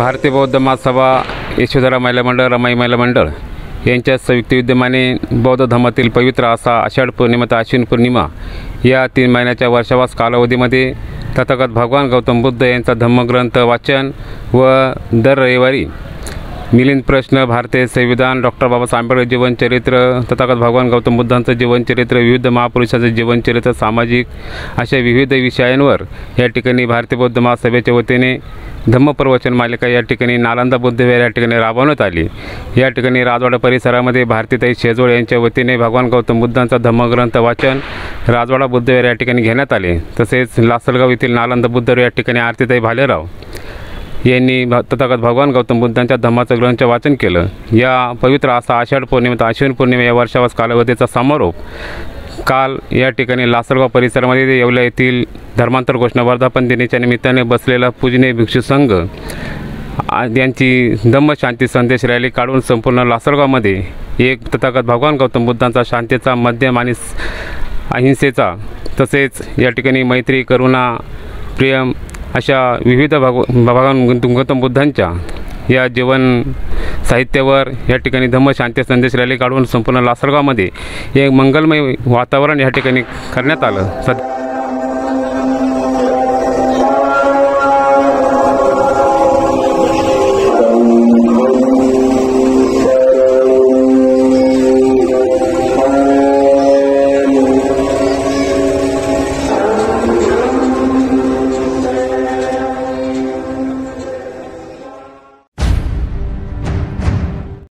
भारतीय बौद्ध महासभा यशोधरा महिला मंडळ रमाई महिला मंडळ यांच्या संयुक्त विद्यमाने बौद्ध धर्मातील पवित्र असा आषाढ पौर्णिमा तर आश्विन पौर्णिमा या 3 महिन्याच्या वर्षावास कालावधीमध्ये तथागत भगवान गौतम बुद्ध यांचा धम्मग्रंथ वाचन व दर रविवारी मिलिंद प्रश्न, भारतीय संविधान, डॉक्टर बाबासाहेब आंबेडकर जीवनचरित्र, तथागत भगवान गौतम बुद्धांचं जीवनचरित्र, विविध महापुरुषांचं जीवनचरित्र, सामाजिक अशा विविध विषयांवर या ठिकाणी भारतीय बौद्ध महासभेच्या वतीने धम्मप्रवचन मालिका या ठिकाणी नालंदा बुद्धविहार या ठिकाणी राबवण्यात आली। या ठिकाणी राजवाडा परिसरामध्ये भारतीताई शेजवळ यांच्या वतीने भगवान गौतम बुद्धांचा धम्मग्रंथ वाचन राजवाडा बुद्धविहार या ठिकाणी घेण्यात आले। तसेच लासलगाव येथील नालंदा बुद्धविहार या ठिकाणी आरतीताई भालेराव यांनी तथागत भगवान गौतम बुद्धांच्या धम्माचं ग्रंथाचं वाचन केलं। या पवित्र असा आषाढ पौर्णिमा तर आश्विन पौर्णिमा या वर्षावास कालावधीचा समारोप काल या ठिकाणी लासलगाव परिसरामध्ये येवला येथील धर्मांतर घोषणा वर्धापन दिनाच्या निमित्ताने बसलेला पूजनीय भिक्षू संघ यांची धम्मशांती संदेश रॅली काढून संपूर्ण लासलगावमध्ये एक तथागत भगवान गौतम बुद्धांचा शांतीचा, मध्यम आणि अहिंसेचा तसेच या ठिकाणी मैत्री, करुणा, प्रेम अशा विविध भगवान गौतम बुद्धांच्या या जीवन साहित्यावर या ठिकाणी धम्मशांती संदेश रॅली काढून संपूर्ण लासलगावमध्ये एक मंगलमय वातावरण या ठिकाणी करण्यात आलं।